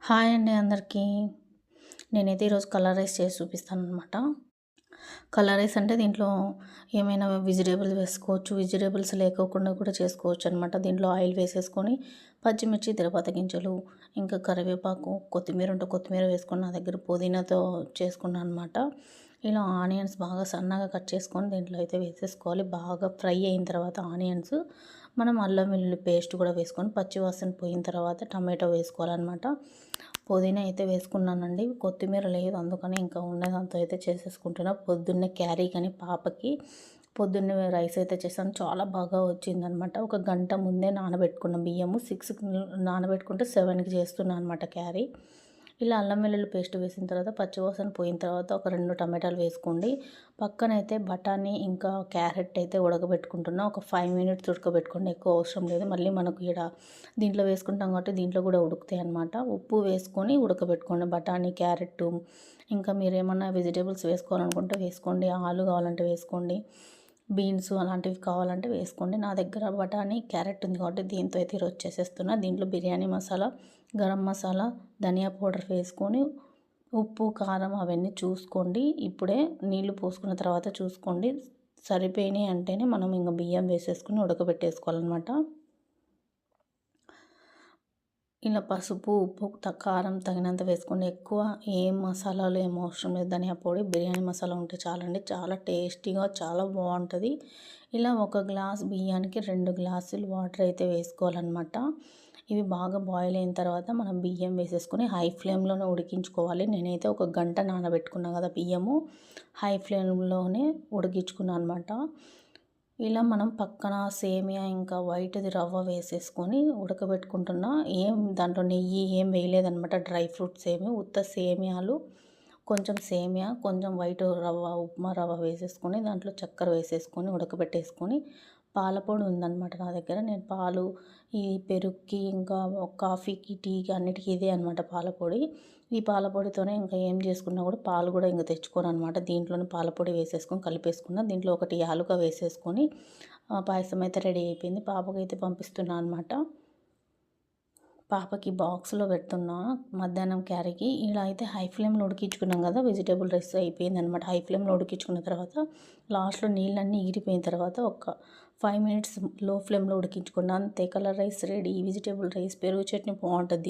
Hi అండి అందరికీ. నేనైతే ఈరోజు కలర్ రైస్ చేసి చూపిస్తాననమాట. కలర్ రైస్ అంటే దీంట్లో ఏమైనా వెజిటేబుల్స్ వేసుకోవచ్చు. వెజిటేబుల్స్ లేకోకుండా కూడా చేసుకోవచ్చనమాట. దీంట్లో ఆయిల్ వేసేసుకొని పచ్చిమిర్చి, తిరగపాత గింజలు, ఇంకా కరివేపాకు, కొత్తిమీర ఉంటే కొత్తిమీర వేసుకొని నా దగ్గర పుదీనాతో చేసుకున్నాను అనమాట. ఇలా ఆనియన్స్ బాగా సన్నగా కట్ చేసుకొని దీంట్లో అయితే వేసేసుకోవాలి. బాగా ఫ్రై అయిన తర్వాత ఆనియన్స్ మనం అల్లం వెల్లుల్లి పేస్ట్ కూడా వేసుకొని పచ్చివాసన పోయిన తర్వాత టమాటో వేసుకోవాలన్నమాట. పుదీనా అయితే వేసుకున్నానండి. కొత్తిమీర లేదు, అందుకని ఇంకా ఉన్నదాంతో అయితే చేసేసుకుంటున్నా. పొద్దున్నే క్యారీ కానీ పాపకి పొద్దున్నే రైస్ అయితే చేశాను. చాలా బాగా వచ్చిందనమాట. ఒక గంట ముందే నానబెట్టుకున్న బియ్యము 6కి నానబెట్టుకుంటే 7కి చేస్తున్నాను అనమాట క్యారీ. ఇలా అల్లం వెల్లుల్లి పేస్ట్ వేసిన తర్వాత పచ్చివాసన పోయిన తర్వాత ఒక 2 టమాటాలు వేసుకోండి. పక్కనైతే బఠానీ ఇంకా క్యారెట్ అయితే ఉడకబెట్టుకుంటున్నా. ఒక 5 మినిట్స్ ఉడకబెట్టుకోండి, ఎక్కువ అవసరం లేదు. మళ్ళీ మనకు ఇక్కడ దీంట్లో వేసుకుంటాం కాబట్టి దీంట్లో కూడా ఉడుకుతాయి అనమాట. ఉప్పు వేసుకొని ఉడకబెట్టుకోండి బఠానీ, క్యారెట్. ఇంకా మీరు ఏమన్నా వెజిటేబుల్స్ వేసుకోవాలనుకుంటే వేసుకోండి. ఆలు కావాలంటే వేసుకోండి, బీన్స్ అలాంటివి కావాలంటే వేసుకోండి. నా దగ్గర బఠానీ, క్యారెట్ ఉంది కాబట్టి దీంతో అయితే ఈరోజు చేసేస్తున్నా. దీంట్లో బిర్యానీ మసాలా, గరం మసాలా, ధనియా పౌడర్ వేసుకొని ఉప్పు, కారం అవన్నీ చూసుకోండి. ఇప్పుడే నీళ్లు పోసుకున్న తర్వాత చూసుకోండి. సరిపోయినాయి అంటేనే మనం ఇంకా బియ్యం వేసేసుకొని ఉడకబెట్టేసుకోవాలన్నమాట. ఇలా పసుపు, ఉప్పు, కారం తగినంత వేసుకోండి. ఎక్కువ ఏం మసాలాలు ఏం అవసరం లేదు. ధనియా పొడి, బిర్యానీ మసాలా ఉంటే చాలండి. చాలా టేస్టీగా చాలా బాగుంటుంది. ఇలా ఒక గ్లాస్ బియ్యానికి 2 గ్లాసులు వాటర్ అయితే వేసుకోవాలన్నమాట. ఇవి బాగా బాయిల్ అయిన తర్వాత మనం బియ్యం వేసేసుకొని హై ఫ్లేమ్లోనే ఉడికించుకోవాలి. నేనైతే ఒక గంట నానబెట్టుకున్నాను కదా బియ్యము, హై ఫ్లేమ్లోనే ఉడికించుకున్నాను అనమాట. ఇలా మనం పక్కన సేమియా ఇంకా వైట్ది రవ్వ వేసేసుకొని ఉడకబెట్టుకుంటున్నా. ఏం దాంట్లో నెయ్యి ఏం వేయలేదనమాట. డ్రై ఫ్రూట్స్ ఏమి, ఉత్త సేమియాలు, కొంచెం సేమియా, కొంచెం వైట్ రవ్వ, ఉప్మా రవ్వ వేసేసుకొని దాంట్లో చక్కెర వేసేసుకొని ఉడకబెట్టేసుకొని పాలపొడి ఉందన్నమాట నా దగ్గర. నేను పాలు ఈ పెరుగుకి ఇంకా కాఫీకి, టీకి అన్నిటికీ ఇదే అనమాట పాలపొడి. ఈ పాలపొడితోనే ఇంకా ఏం చేసుకున్నా కూడా పాలు కూడా ఇంకా తెచ్చుకోను అనమాట. దీంట్లోనే పాలపొడి వేసేసుకొని కలిపేసుకున్నా. దీంట్లో ఒకటి యాలుక వేసేసుకొని పాయసం అయితే రెడీ అయిపోయింది. పాపకైతే పంపిస్తున్నాను అనమాట. పాపకి బాక్స్లో పెడుతున్నా మధ్యాహ్నం క్యారీకి. ఇలా అయితే హై ఫ్లేమ్లో ఉడికించుకున్నాం కదా, వెజిటేబుల్ రైస్ అయిపోయింది అనమాట. హై ఫ్లేమ్లో ఉడికించుకున్న తర్వాత లాస్ట్లో నీళ్ళన్నీ ఎగిరిపోయిన తర్వాత ఒక 5 మినిట్స్ లో ఫ్లేమ్లో ఉడికించుకున్నాను. అంతే, colour rice ready. Vegetable rice, పెరుగు చట్నీ బాగుంటుంది.